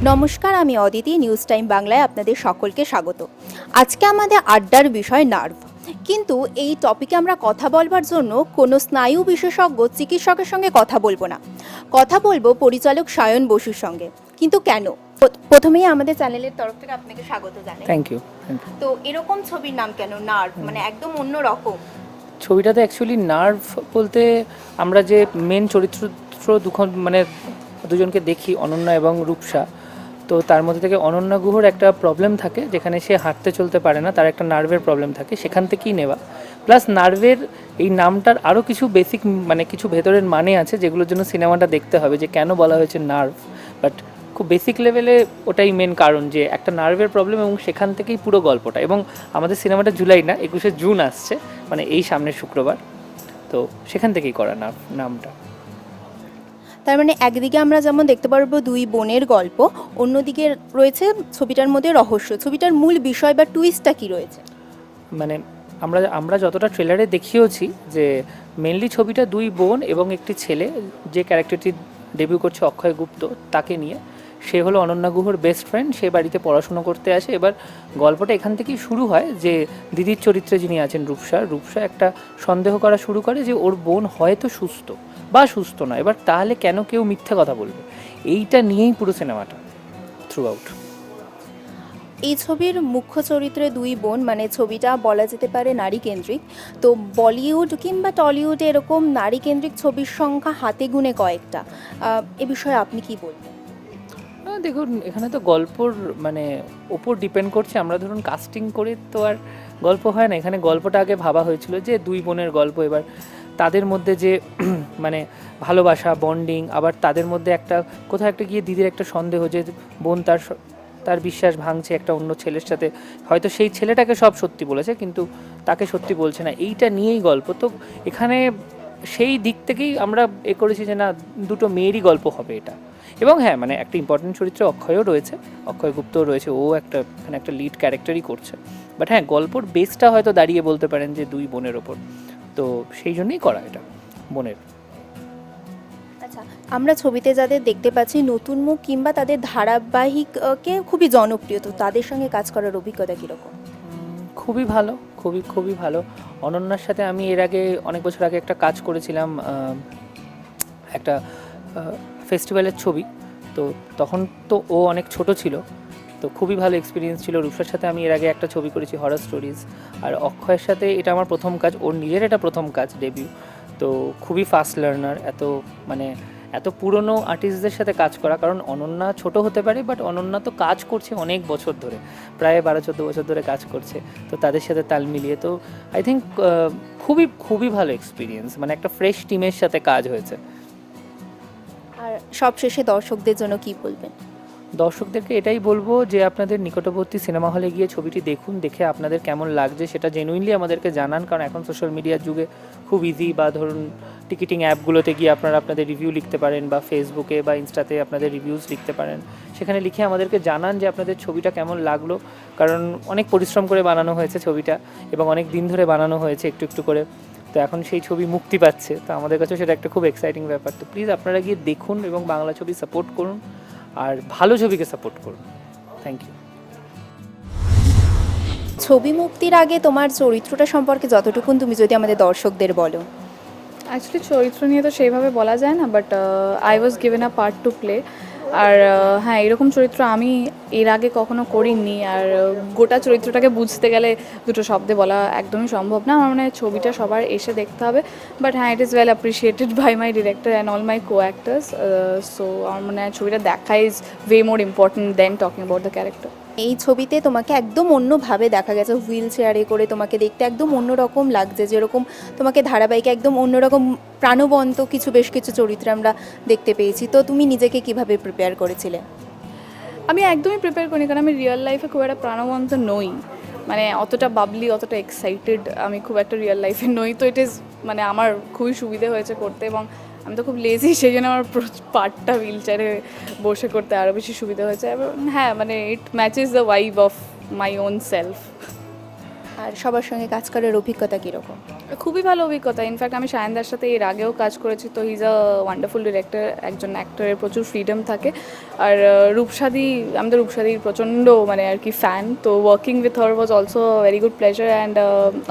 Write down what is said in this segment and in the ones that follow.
নমস্কার, আমি Aditi. News time বাংলায় আপনাদের সকলকে স্বাগত। আজকে আমাদের আড্ডার বিষয় নার্ভ। কিন্তু এই টপিকে আমরা কথা বলবার জন্য কোনো স্নায়ু বিশেষজ্ঞ চিকিৎসকের সঙ্গে কথা বলবো না, কথা বলবো পরিচালক সায়ন বসুর সঙ্গে। কিন্তু কেন? প্রথমেই আমাদের চ্যানেলের তরফ থেকে আপনাকে স্বাগত জানাই। Thank you. তো এরকম ছবির নাম কেন নার্ভ, মানে একদম অন্য রকম? ছবিটাতে অ্যাকচুয়ালি নার্ভ বলতে আমরা যে মেন চরিত্র দুজনকে দেখি, অনন্যা এবং রূপসা। তো তার মধ্যে থেকে অনন্যা গুহর একটা প্রবলেম থাকে, যেখানে সে হাঁটতে চলতে পারে না, তার একটা নার্ভের প্রবলেম থাকে, সেখান থেকেই নেওয়া। প্লাস নার্ভের এই নামটার আরও কিছু বেসিক কিছু ভেতরের মানে আছে, যেগুলোর জন্য সিনেমাটা দেখতে হবে যে কেন বলা হয়েছে নার্ভ। বাট খুব বেসিক লেভেলে ওটাই মেন কারণ, যে একটা নার্ভের প্রবলেম, এবং সেখান থেকেই পুরো গল্পটা। এবং আমাদের সিনেমাটা জুলাই না, 21শে জুন আসছে, এই সামনের শুক্রবার। তো সেখান থেকেই করা নামটা। তার মানে একদিকে আমরা যেমন দেখতে পারবো দুই বোনের গল্প, অন্যদিকে রয়েছে ছবিটার মধ্যে রহস্য। ছবিটার মূল বিষয় বা টুইস্টটা কি রয়েছে? আমরা যতটা ট্রেলারে দেখিয়েছি যে মেনলি ছবিটা দুই বোন এবং একটি ছেলে, যে ক্যারেক্টারটি ডেবিউ করছে অক্ষয় গুপ্ত, তাকে নিয়ে। সে হলো অনন্যা গুহর বেস্ট ফ্রেন্ড, সে বাড়িতে পড়াশুনো করতে আসে। এবার গল্পটা এখান থেকেই শুরু হয় যে দিদির চরিত্রে যিনি আছেন রূপসা একটা সন্দেহ করা শুরু করে যে ওর বোন হয়তো সুস্থ বা সুস্থ নয়। এবার তাহলে কেন কেউ মিথ্যে কথা বলবে, এইটা নিয়েই পুরো সিনেমাটা থ্রু আউট। এই ছবির মুখ্য চরিত্রে দুই বোন, মানে ছবিটা বলা যেতে পারে নারী কেন্দ্রিক। তো বলিউড কিংবা টলিউডে এরকম নারী কেন্দ্রিক ছবির সংখ্যা হাতে গুনে কয়েকটা। এ বিষয়ে আপনি কি বলবেন? দেখুন, এখানে তো গল্পর ওপর ডিপেন্ড করছে। আমরা ধরুন কাস্টিং করে তো আর গল্প হয় না, এখানে গল্পটা আগে ভাবা হয়েছিল যে দুই বোনের গল্প। এবার তাদের মধ্যে যে ভালোবাসা, বন্ডিং, আবার তাদের মধ্যে একটা কোথাও একটা গিয়ে দিদির একটা সন্দেহ যে বোন তার বিশ্বাস ভাঙছে একটা অন্য ছেলের সাথে, হয়তো সেই ছেলেটাকে সব সত্যি বলেছে কিন্তু তাকে সত্যি বলছে না, এইটা নিয়েই গল্প। তো এখানে সেই দিক থেকেই আমরা করেছি যে না, দুটো মেয়েরই গল্প হবে এটা। এবং হ্যাঁ, একটা ইম্পর্টেন্ট চরিত্র অক্ষয়ও রয়েছে, অক্ষয় গুপ্তও রয়েছে, ও এখানে একটা লিড ক্যারেক্টারই করছে। বাট হ্যাঁ, গল্পর বেসটা হয়তো দাঁড়িয়ে বলতে পারেন যে দুই বোনের ওপর। তো সেই জন্যই করা এটা বোনের। আচ্ছা, আমরা ছবিতে যাদের দেখতে পাচ্ছি নতুন মুখ কিংবা তাদের ধারাবাহিককে খুবই জনপ্রিয়, তো তাদের সঙ্গে কাজ করার অভিজ্ঞতা কীরকম? খুবই ভালো, খুবই ভালো। অনন্যার সাথে আমি এর আগে অনেক বছর আগে একটা কাজ করেছিলাম, একটা ফেস্টিভ্যালের ছবি। তো তখন তো ও অনেক ছোট ছিল, তো খুবই ভালো এক্সপিরিয়েন্স ছিল। রূপসার সাথে আমি এর আগে একটা ছবি করেছি, হরর স্টোরিজ। আর অক্ষয়ের সাথে এটা আমার প্রথম কাজ, ওর নিজের এটা প্রথম কাজ, ডেবিউ। তো খুবই ফাস্ট লার্নার। এত পুরনো আর্টিস্টদের সাথে কাজ করা, কারণ অনন্যা ছোট হতে পারে, বাট অনন্যা তো কাজ করছে অনেক বছর ধরে, প্রায় 12-14 বছর ধরে কাজ করছে। তো তাদের সাথে তাল মিলিয়ে তো আই থিঙ্ক খুবই ভালো এক্সপিরিয়েন্স, একটা ফ্রেশ টিমের সাথে কাজ হয়েছে। আর সবশেষে দর্শকদের জন্য কি বলবেন? দর্শকদেরকে এটাই বলবো যে আপনাদের নিকটবর্তী সিনেমা হলে গিয়ে ছবিটি দেখুন, দেখে আপনাদের কেমন লাগছে সেটা জেনুইনলি আমাদেরকে জানান। কারণ এখন সোশ্যাল মিডিয়ার যুগে খুব ইজি, বা ধরুন টিকিটিং অ্যাপগুলোতে গিয়ে আপনারা আপনাদের রিভিউ লিখতে পারেন, বা ফেসবুকে বা ইনস্টাতে আপনাদের রিভিউজ লিখতে পারেন। সেখানে লিখে আমাদেরকে জানান যে আপনাদের ছবিটা কেমন লাগলো। কারণ অনেক পরিশ্রম করে বানানো হয়েছে ছবিটা, এবং অনেক দিন ধরে বানানো হয়েছে একটু একটু করে। তো এখন সেই ছবি মুক্তি পাচ্ছে, তো আমাদের কাছে সেটা একটা খুব এক্সাইটিং ব্যাপার। তো প্লিজ আপনারা গিয়ে দেখুন এবং বাংলা ছবি সাপোর্ট করুন, আর ভালো ছবিকে সাপোর্ট করুন। Thank you. ছবি মুক্তির আগে তোমার চরিত্রটা সম্পর্কে যতটুকুন তুমি যদি আমাদের দর্শকদের বলো। অ্যাকচুয়ালি চরিত্র নিয়ে তো সেইভাবে বলা যায় না, but I was given a part to play. আর হ্যাঁ, এরকম চরিত্র আমি এর আগে কখনো করিনি। আর গোটা চরিত্রটাকে বুঝতে গেলে দুটো শব্দে বলা একদমই সম্ভব না। আমার মনে হয় ছবিটা সবার এসে দেখতে হবে। বাট হ্যাঁ, it is well appreciated by my director and all my co actors. So আমার মনে হয় ছবিটা দেখা is way more important than talking about the character. এই ছবিতে তোমাকে একদম অন্যভাবে দেখা গেছে, হুইল চেয়ারে করে তোমাকে দেখতে একদম অন্যরকম লাগছে। যেরকম তোমাকে ধারাবাহিকে একদম অন্যরকম প্রাণবন্ত বেশ কিছু চরিত্র আমরা দেখতে পেয়েছি। তো তুমি নিজেকে কিভাবে প্রিপেয়ার করেছিলে? আমি একদমই প্রিপেয়ার করিনি, কারণ আমি রিয়েল লাইফে খুব একটা প্রাণবন্ত নই। অতটা বাবলি, অতটা এক্সাইটেড আমি খুব একটা রিয়েল লাইফে নই। তো ইট ইজ আমার খুবই সুবিধে হয়েছে করতে, এবং আমি তো খুব লেজি, সেই জন্য আমার পার্টটা হুইল চেয়ারে বসে করতে আরও বেশি সুবিধা হয়েছে। এবং হ্যাঁ, it matches the vibe of my own self. আর সবার সঙ্গে কাজ করার অভিজ্ঞতা কীরকম? খুবই ভালো অভিজ্ঞতা। ইনফ্যাক্ট আমি সায়নদার সাথে এর আগেও কাজ করেছি, তো হিজ আ ওয়ান্ডারফুল ডিরেক্টর। একজন অ্যাক্টরের প্রচুর ফ্রিডম থাকে। আর রূপসাদি, আমি তো রূপসাদির প্রচণ্ড মানে আর কি ফ্যান, তো working with her was also very good pleasure. And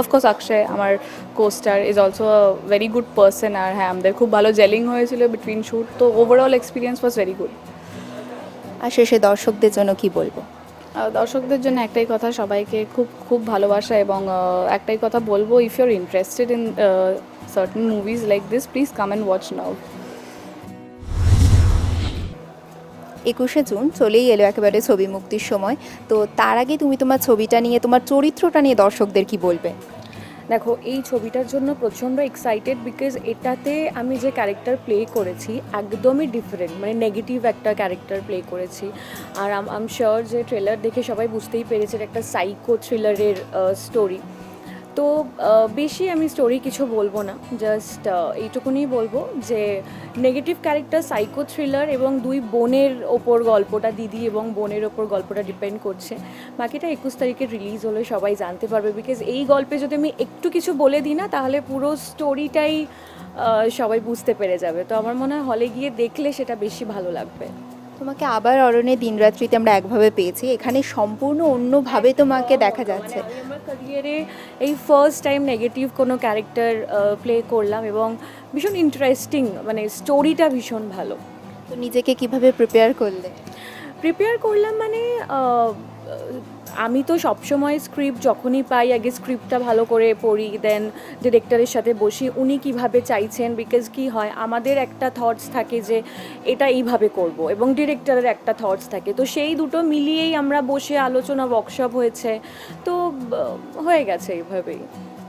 of course Akshay আমার costar is also a very good person. আর হ্যাঁ, আমাদের খুব ভালো জেলিং হয়েছিল বিটুইন শ্যুট, তো overall experience was very good. আর শেষে দর্শকদের জন্য কি বলবো? দর্শকদের জন্য একটাই কথা, সবাইকে খুব খুব ভালোবাসা, এবং একটাই কথা বলবো, if you are interested in certain movies like this, please come and watch now. 21শে জুন চলেই এলো একেবারে ছবি মুক্তির সময়, তো তার আগে তুমি তোমার ছবিটা নিয়ে, তোমার চরিত্রটা নিয়ে দর্শকদের কি বলবে? দেখো, এই ছবিটার জন্য প্রচণ্ড এক্সাইটেড, বিকজ এটাতে আমি যে ক্যারেক্টার প্লে করেছি একদমই ডিফারেন্ট, মানে নেগেটিভ একটা ক্যারেক্টার প্লে করেছি। আর আম শিওর যে ট্রেলার দেখে সবাই বুঝতেই পেরেছে এটা একটা সাইকো থ্রিলারের স্টোরি। তো বেশি আমি স্টোরি কিছু বলবো না, জাস্ট এইটুকুনি বলবো যে নেগেটিভ ক্যারেক্টার, সাইকো থ্রিলার, এবং দুই বোনের ওপর গল্পটা, দিদি এবং বোনের ওপর গল্পটা ডিপেন্ড করছে। বাকিটা 21 তারিখে রিলিজ হলে সবাই জানতে পারবে, বিকজ এই গল্পে যদি আমি একটু কিছু বলে দিই না, তাহলে পুরো স্টোরিটাই সবাই বুঝতে পেরে যাবে। তো আমার মনে হয় হলে গিয়ে দেখলে সেটা বেশি ভালো লাগবে। তোমাকে আবার অরণ্যে দিনরাত্রিতে আমরা একভাবে পেয়েছি, এখানে সম্পূর্ণ অন্যভাবে তোমাকে দেখা যাচ্ছে। আমি আমার ক্যারিয়ারে এই ফার্স্ট টাইম নেগেটিভ কোনো ক্যারেক্টার প্লে করলাম, এবং ভীষণ ইন্টারেস্টিং, মানে স্টোরিটা ভীষণ ভালো। তো নিজেকে কিভাবে প্রিপেয়ার করলে? প্রিপেয়ার করলাম মানে আমি তো সবসময় স্ক্রিপ্ট যখনই পাই আগে স্ক্রিপ্টটা ভালো করে পড়ি, দেন ডিরেক্টরের সাথে বসি উনি কিভাবে চাইছেন, বিকজ কি হয় আমাদের একটা থটস থাকে যে এটা এইভাবে করব, এবং ডিরেক্টরের একটা থটস থাকে, তো সেই দুটো মিলিয়েই আমরা বসে আলোচনা, ওয়ার্কশপ হয়েছে, তো হয়ে গেছে এইভাবেই।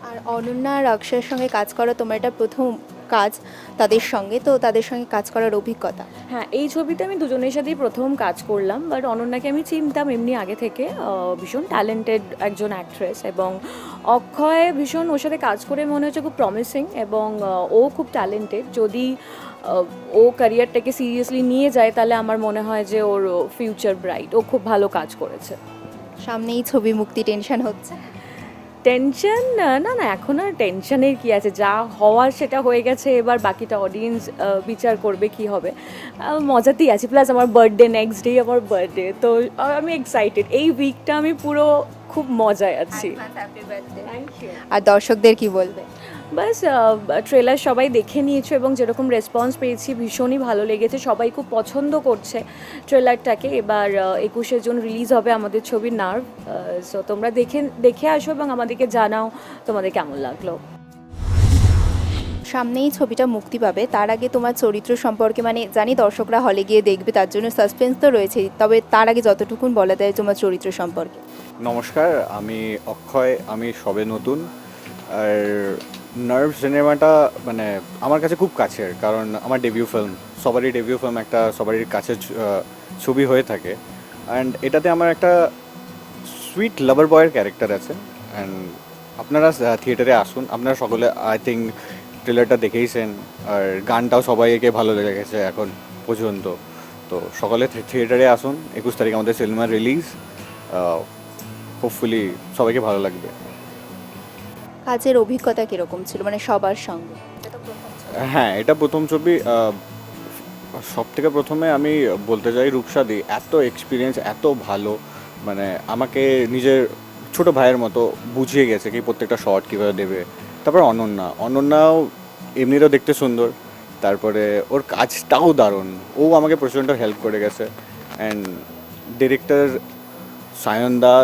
আর অনন্যা আর অক্ষয়ের সঙ্গে কাজ করা তোমার এটা প্রথম কাজ তাদের সঙ্গে, তো তাদের সঙ্গে কাজ করার অভিজ্ঞতা? হ্যাঁ, এই ছবিতে আমি দুজনের সাথেই প্রথম কাজ করলাম, বাট অনন্যাকে আমি চিনতাম এমনি আগে থেকে, ভীষণ ট্যালেন্টেড একজন অ্যাক্ট্রেস, এবং অক্ষয় ভীষণ, ওর সাথে কাজ করে মনে হচ্ছে খুব প্রমিসিং, এবং ও খুব ট্যালেন্টেড। যদি ও ক্যারিয়ারটাকে সিরিয়াসলি নিয়ে যায় তাহলে আমার মনে হয় যে ওর ফিউচার ব্রাইট, ও খুব ভালো কাজ করেছে। সামনেই ছবি মুক্তি, টেনশন হচ্ছে? টেনশন না না, এখন আর টেনশনের কি আছে, যা হওয়ার সেটা হয়ে গেছে, এবার বাকিটা অডিয়েন্স বিচার করবে কি হবে। মজাতেই আছি, প্লাস আমার বার্থডে, নেক্সট ডে আমার বার্থডে, তো আমি এক্সাইটেড। এই উইকটা আমি পুরো খুব মজায় আছি। Thank you. আর দর্শকদের কি বলবে? বাস, ট্রেলার সবাই দেখে নিয়েছো, এবং যেরকম রেসপন্স পেয়েছি ভীষণই ভালো লেগেছে, সবাই খুব পছন্দ করছে ট্রেলারটাকে। এবার 21শে জুন রিলিজ হবে আমাদের ছবি নার্ভ, সো তোমরা দেখে আসো এবং আমাদেরকে জানাও তোমাদের কেমন লাগলো। সামনেই ছবিটা মুক্তি পাবে, তার আগে তোমার চরিত্র সম্পর্কে, মানে জানি দর্শকরা হলে গিয়ে দেখবে, তার জন্য সাসপেন্স তো রয়েছে, তবে তার আগে যতটুকুন বলা যায় তোমার চরিত্র সম্পর্কে। নমস্কার, আমি অক্ষয়, আমি সবে নতুন। আর নার্ভ সিনেমাটা মানে আমার কাছে খুব কাছের, কারণ আমার ডেবিউ ফিল্ম, সবারই ডেবিউ ফিল্ম একটা সবারই কাছের ছবি হয়ে থাকে। অ্যান্ড এটাতে আমার একটা সুইট লাভার বয়ের ক্যারেক্টার আছে। অ্যান্ড আপনারা থিয়েটারে আসুন, আপনারা সকলে আই থিঙ্ক ট্রেলারটা দেখেইছেন, আর গানটাও সবাইকে ভালো লেগে গেছে এখন পর্যন্ত। তো সকলে থিয়েটারে আসুন, 21 তারিখ আমাদের সিনেমা রিলিজ, হোপফুলি সবাইকে ভালো লাগবে। কাজের অভিজ্ঞতা কীরকম ছিল, মানে সবার সঙ্গে? হ্যাঁ, এটা প্রথম ছবি। সব থেকে প্রথমে আমি বলতে চাই রূপসাদি এত এক্সপিরিয়েন্স, এত ভালো, মানে আমাকে নিজের ছোট ভাইয়ের মতো বুঝিয়ে গেছে কি প্রত্যেকটা শট কীভাবে দেবে। তারপর অনন্যাও এমনিতেও দেখতে সুন্দর, তারপরে ওর কাজটাও দারুণ, ও আমাকে প্রচণ্ড হেল্প করে গেছে। অ্যান্ড ডিরেক্টর সায়নদা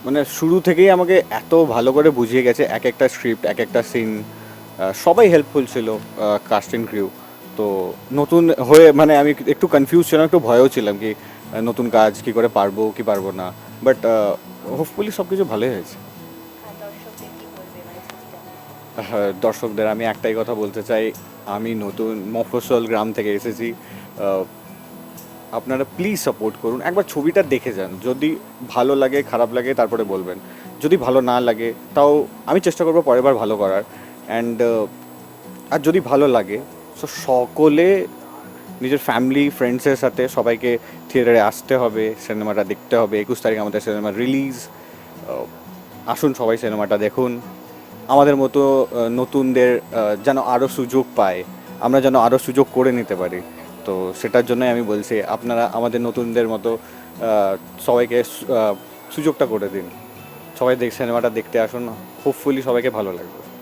মানে শুরু থেকেই আমাকে এত ভালো করে বুঝিয়ে গেছে, এক একটা স্ক্রিপ্ট, এক একটা সিন, সবাই হেল্পফুল ছিল, কাস্টিং ক্রিউ। তো নতুন হয়ে মানে আমি একটু কনফিউজ ছিলাম, একটু ভয়ও ছিলাম কি নতুন কাজ কী করে পারবো কি পারবো না, বাট হোপফুলি সব কিছু ভালোই হয়েছে। দর্শকদের আমি একটাই কথা বলতে চাই, আমি নতুন মফস্বল গ্রাম থেকে এসেছি, আপনারা প্লিজ সাপোর্ট করুন, একবার ছবিটা দেখে যান, যদি ভালো লাগে খারাপ লাগে তারপরে বলবেন, যদি ভালো না লাগে তাও আমি চেষ্টা করবো পরের বার ভালো করার। অ্যান্ড আর যদি ভালো লাগে তো সকলে নিজের ফ্যামিলি ফ্রেন্ডসের সাথে সবাইকে থিয়েটারে আসতে হবে, সিনেমাটা দেখতে হবে। 21 তারিখ আমাদের সিনেমা রিলিজ, আসুন সবাই সিনেমাটা দেখুন, আমাদের মতো নতুনদের যেন আরও সুযোগ পায়, আমরা যেন আরও সুযোগ করে নিতে পারি। তো সেটার জন্যই আমি বলছি আপনারা আমাদের নতুনদের মতো সবাইকে সুযোগটা করে দিন, সবাই সিনেমাটা দেখতে আসুন, হোপফুলি সবাইকে ভালো লাগবে।